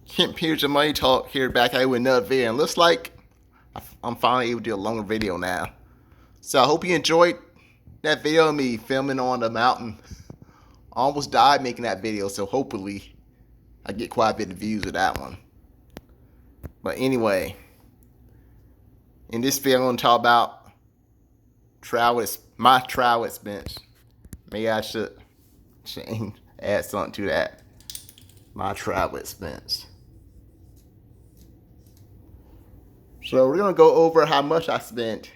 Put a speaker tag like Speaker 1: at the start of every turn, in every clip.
Speaker 1: Kent Pierce and Money Talk here back at you with another video. And looks like I'm finally able to do a longer video now. So I hope you enjoyed that video of me filming on the mountain. I almost died making that video, so hopefully I get quite a bit of views with that one. But anyway, in this video I'm going to talk about my travel expense. Maybe I should add something to that. My travel expense. So we're gonna go over how much I spent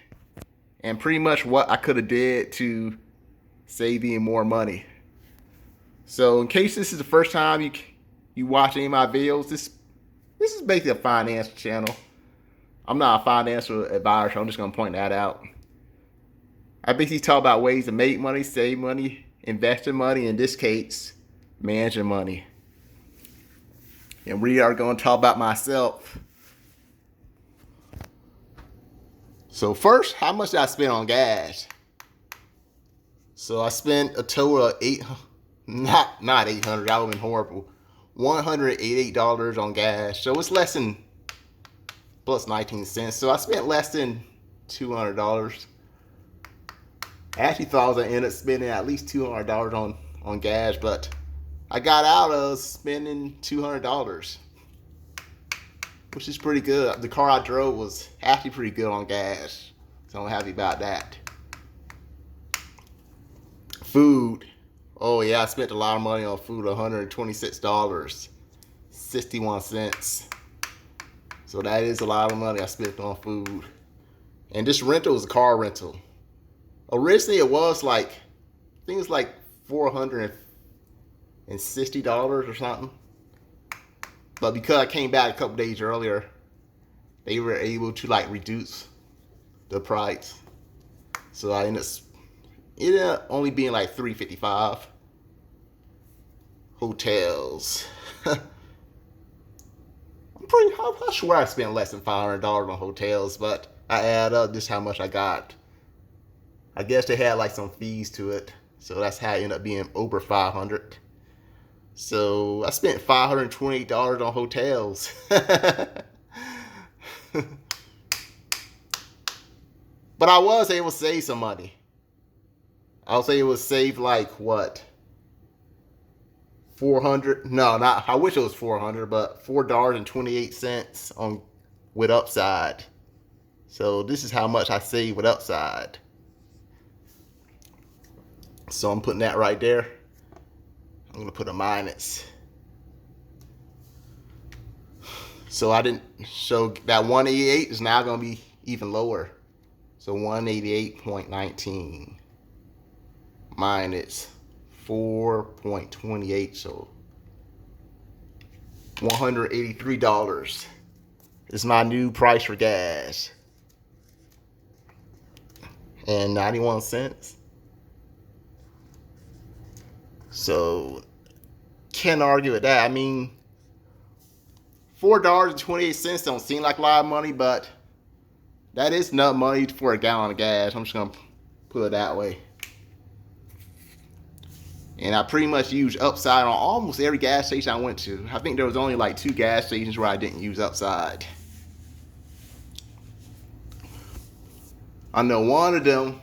Speaker 1: and pretty much what I could have did to save even more money. So in case this is the first time you watch any of my videos, this is basically a finance channel. I'm not a financial advisor, so I'm just gonna point that out. I basically talk about ways to make money, save money, invest in money, in this case, managing money. And we are gonna talk about myself. So first, how much did I spend on gas? So I spent a total of not 800, that would have been horrible. $188 on gas. So it's less than plus 19 cents. So I spent less than $200. I actually thought I was gonna end up spending at least $200 on gas, but I got out of spending $200. Which is pretty good. The car I drove was actually pretty good on gas. So I'm happy about that. Food. Oh yeah, I spent a lot of money on food, $126.61. So that is a lot of money I spent on food. And this rental was a car rental. Originally it was like, I think it was like $460 or something. But because I came back a couple days earlier, they were able to like reduce the price. So I ended up only being like $355. Hotels. I'm sure I spent less than $500 on hotels, but I add up just how much I got. I guess they had like some fees to it, so that's how it ended up being over $500. So I spent $528 on hotels. But I was able to save some money. I was able to save like what? 400? No, not. I wish it was 400, but $4.28 on with Upside. So this is how much I saved with Upside. So I'm putting that right there. I'm gonna put a minus. So I didn't show that 188 is now gonna be even lower. So 188.19 minus 4.28, so $183 is my new price for gas. And 91 cents. So can't argue with that. I mean, $4.28 don't seem like a lot of money, but that is enough money for a gallon of gas. I'm just gonna put it that way. And I pretty much use Upside on almost every gas station I went to. I think there was only like 2 gas stations where I didn't use Upside. I know one of them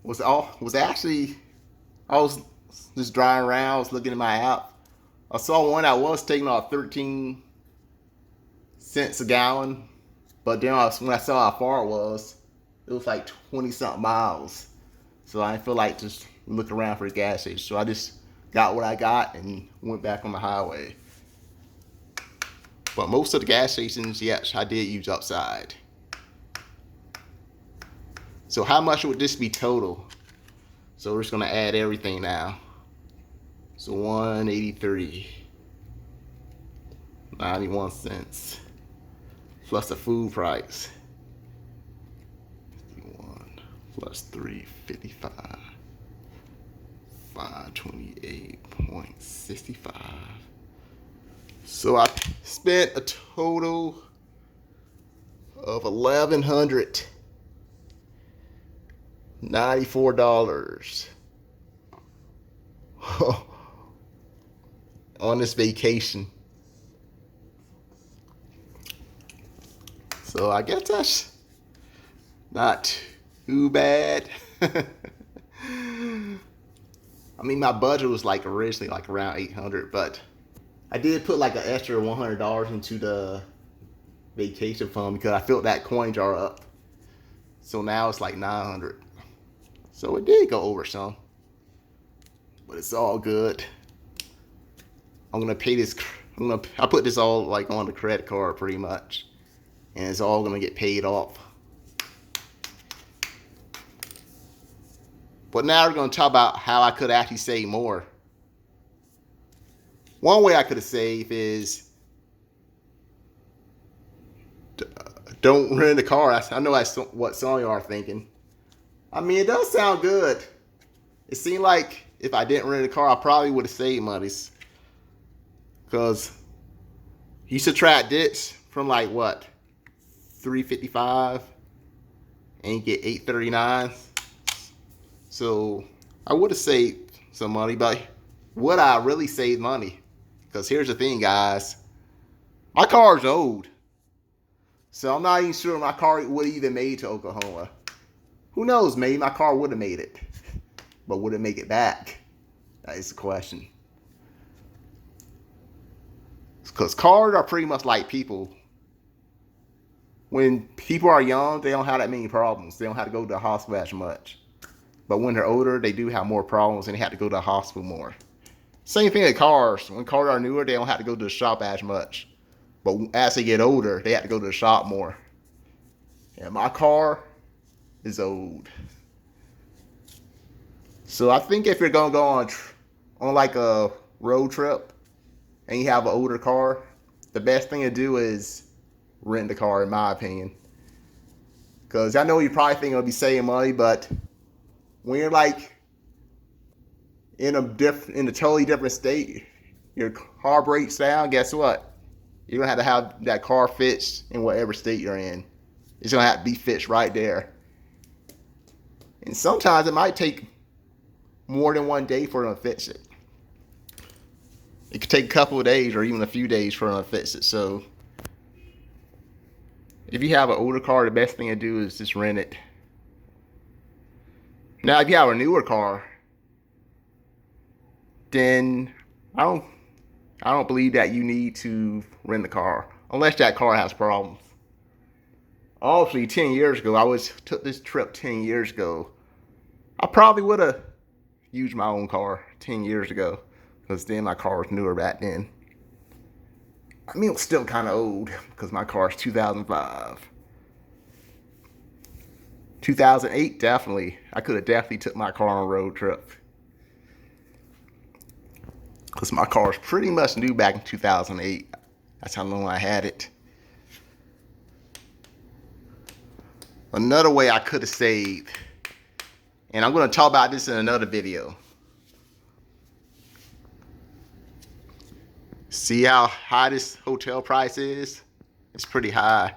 Speaker 1: was actually, I was just driving around, I was looking at my app. I saw one that was taking off 13 cents a gallon, but then when I saw how far it was like 20 something miles. So I didn't feel like just look around for a gas station. So I just got what I got and went back on the highway. But most of the gas stations, yes, I did use Upside. So how much would this be total? So we're just gonna add everything now. So 183.91 cents plus the food price. 51 plus 355. 528.65. So I spent a total of $1,194 on this vacation. So I guess that's not too bad. I mean, my budget was like originally like around 800, but I did put like an extra $100 into the vacation fund because I filled that coin jar up. So now it's like 900. So it did go over some, but it's all good. I'm gonna pay this. I put this all like on the credit card pretty much, and it's all gonna get paid off. But now we're gonna talk about how I could actually save more. One way I could have saved is don't rent a car. I know that's what some of you are thinking. I mean, it does sound good. It seemed like if I didn't rent a car, I probably would have saved money. Because you subtract this from like what, $355, and you get $839. So I would have saved some money, but would I really save money? Because here's the thing, guys. My car's old. So I'm not even sure my car would have even made it to Oklahoma. Who knows? Maybe my car would have made it. But would it make it back? That is the question. Because cars are pretty much like people. When people are young, they don't have that many problems. They don't have to go to the hospital as much. But when they're older, they do have more problems and they have to go to the hospital more. Same thing with cars. When cars are newer, they don't have to go to the shop as much. But as they get older, they have to go to the shop more. And my car is old. So I think if you're going to go on like a road trip and you have an older car, the best thing to do is rent a car, in my opinion. Because I know you probably think it'll be saving money, but when you're like in a totally different state, your car breaks down, guess what? You're going to have that car fixed in whatever state you're in. It's going to have to be fixed right there. And sometimes it might take more than one day for them to fix it. It could take a couple of days or even a few days for them to fix it. So if you have an older car, the best thing to do is just rent it. Now, if you have a newer car, then I don't believe that you need to rent the car unless that car has problems. Obviously, 10 years ago, took this trip 10 years ago. I probably would have used my own car 10 years ago because then my car was newer back then. I mean, it was still kind of old because my car is 2005. 2008, definitely. I could have definitely took my car on a road trip. Because my car was pretty much new back in 2008. That's how long I had it. Another way I could have saved, and I'm going to talk about this in another video. See how high this hotel price is? It's pretty high.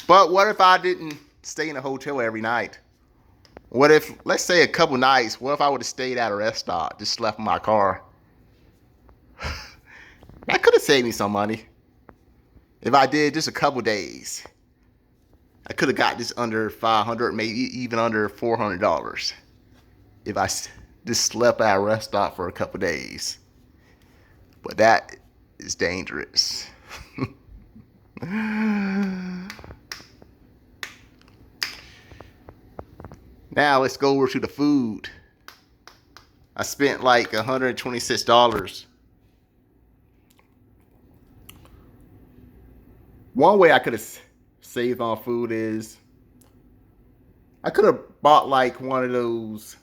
Speaker 1: But what if I didn't stay in a hotel every night? What if, let's say a couple nights, what if I would have stayed at a rest stop, just slept in my car? That could have saved me some money. If I did just a couple days, I could have got this under $500, maybe even under $400 if I just slept at a rest stop for a couple days. But that is dangerous. Now let's go over to the food. I spent like $126. One way I could have saved on food is I could have bought like one of those.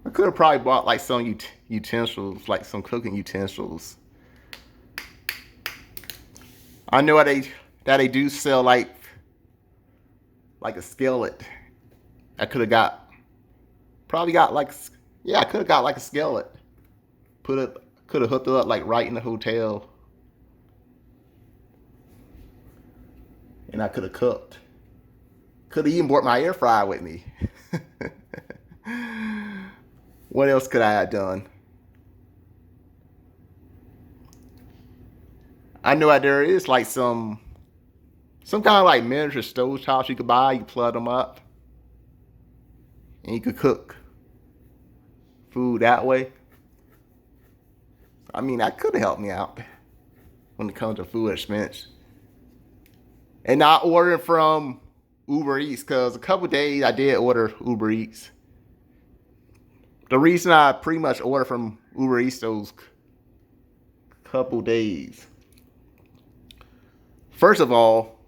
Speaker 1: I could have probably bought like some utensils, like some cooking utensils. I know that they do sell like a skillet. I could have got a skillet. Could have hooked it up like right in the hotel. And I could have cooked. Could have even brought my air fryer with me. What else could I have done? I know that there is like some kind of like miniature stove tops you could buy. You plug them up, and you could cook food that way. I mean, that could help me out when it comes to food expense. And not ordering from Uber Eats, because a couple days I did order Uber Eats. The reason I pretty much ordered from Uber Eats those couple days. First of all,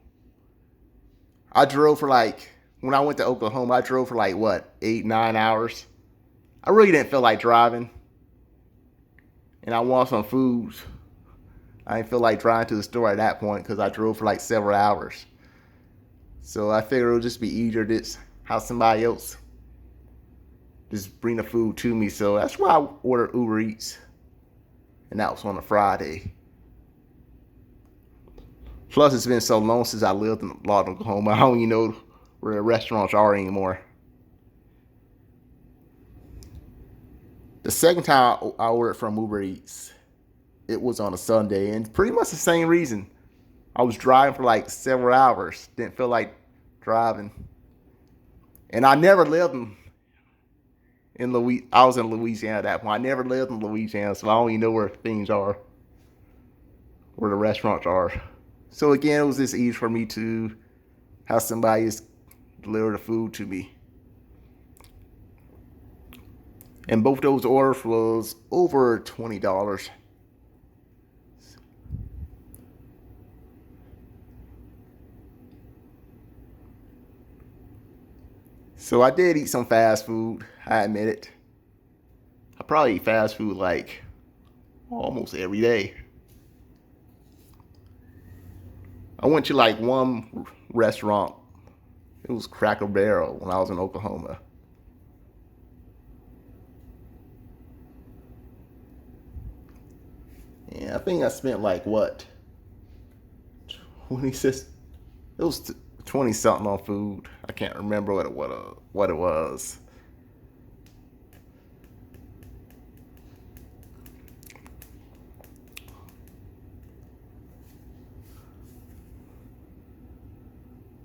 Speaker 1: I drove for like, when I went to Oklahoma, I drove for like what, 8-9 hours. I really didn't feel like driving. And I want some food. I didn't feel like driving to the store at that point because I drove for like several hours. So I figured it would just be easier to just have somebody else just bring the food to me. So that's why I ordered Uber Eats. And that was on a Friday. Plus, it's been so long since I lived in Lawton, Oklahoma. I don't even know where the restaurants are anymore. The second time I ordered from Uber Eats, it was on a Sunday, and pretty much the same reason. I was driving for like several hours, didn't feel like driving. And I never lived in Louisiana. I was in Louisiana at that point. I never lived in Louisiana, so I don't even know where things are, where the restaurants are. So again, it was just easy for me to have somebody just deliver the food to me. And both those orders was over $20. So I did eat some fast food, I admit it. I probably eat fast food like almost every day. I went to like one restaurant. It was Cracker Barrel when I was in Oklahoma. And I think I spent like what? 26. It was 20 something on food. I can't remember what it was.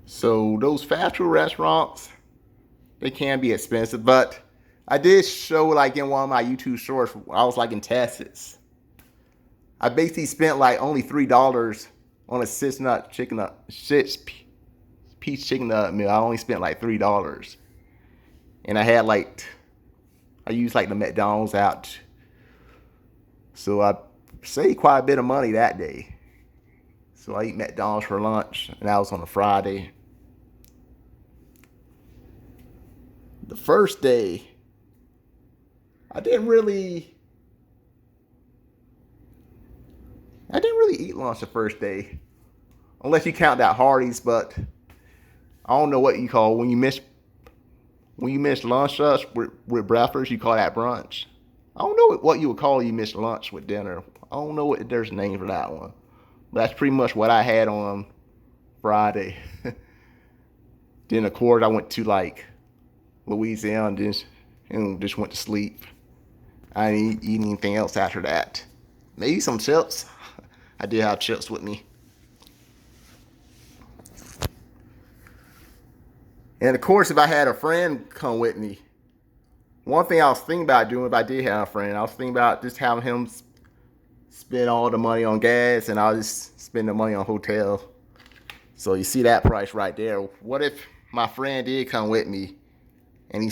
Speaker 1: So those fast food restaurants, they can be expensive, but I did show like in one of my YouTube shorts, I was like in Texas. I basically spent like only $3 on a six piece chicken nugget meal. I only spent like $3, and I used like the McDonald's out, so I saved quite a bit of money that day. So I eat McDonald's for lunch, and that was on a Friday. The first day, I didn't really eat lunch the first day, unless you count that Hardee's. But I don't know what you call when you miss lunch with breakfast. You call that brunch. I don't know what you would call you miss lunch with dinner. I don't know what there's a name for that one. But that's pretty much what I had on Friday. Then of course I went to like Louisiana and just went to sleep. I didn't eat anything else after that. Maybe some chips. I did have chips with me. And of course, if I had a friend come with me, one thing I was thinking about doing if I did have a friend, I was thinking about just having him spend all the money on gas and I'll just spend the money on hotel. So you see that price right there. What if my friend did come with me and he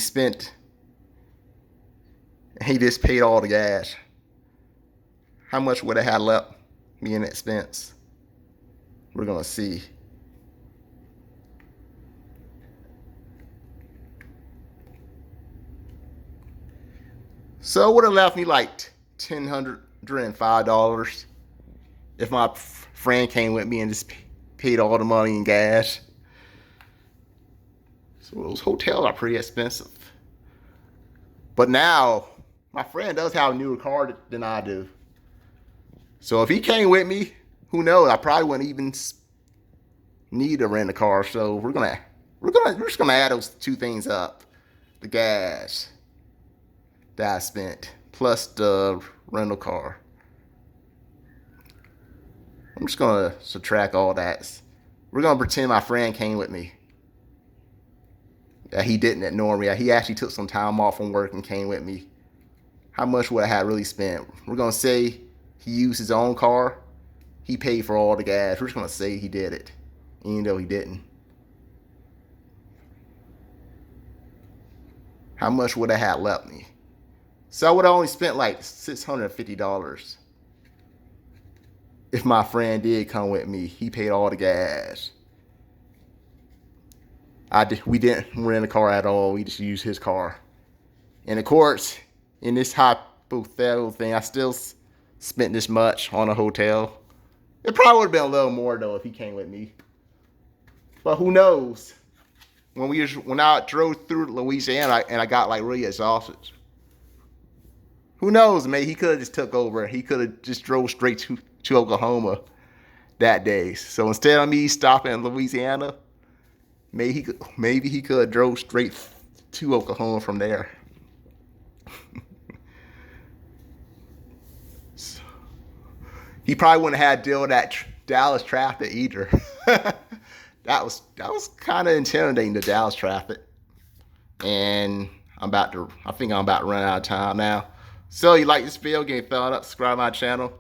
Speaker 1: just paid all the gas? How much would I have left me in expense? We're gonna see. So it would have left me like $1,005 if my friend came with me and just paid all the money in gas. So those hotels are pretty expensive. But now, my friend does have a newer car than I do. So if he came with me, who knows? I probably wouldn't even need to rent a car. So we're just gonna add those two things up: the gas that I spent plus the rental car. I'm just gonna subtract all that. We're gonna pretend my friend came with me. That he didn't ignore me. He actually took some time off from work and came with me. How much would I have really spent? We're gonna say he used his own car. He paid for all the gas. We're just gonna say he did it, even though he didn't. How much would I have left me? So I would have only spent like $650. If my friend did come with me, he paid all the gas. We didn't rent a car at all. We just used his car. And of course, in this hypothetical thing, I still spent this much on a hotel. It probably would have been a little more though if he came with me. But who knows? When I drove through Louisiana and I got like really exhausted. Who knows, man? He could have just took over. He could have just drove straight to Oklahoma that day. So instead of me stopping in Louisiana, maybe he could have drove straight to Oklahoma from there. So, he probably wouldn't have had to deal with that Dallas traffic either. that was kind of intimidating, the Dallas traffic. And I think I'm about to run out of time now. So you like this video, give me a thumbs up, subscribe to my channel.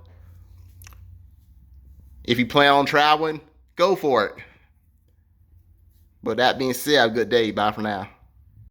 Speaker 1: If you plan on traveling, go for it. But that being said, have a good day. Bye for now.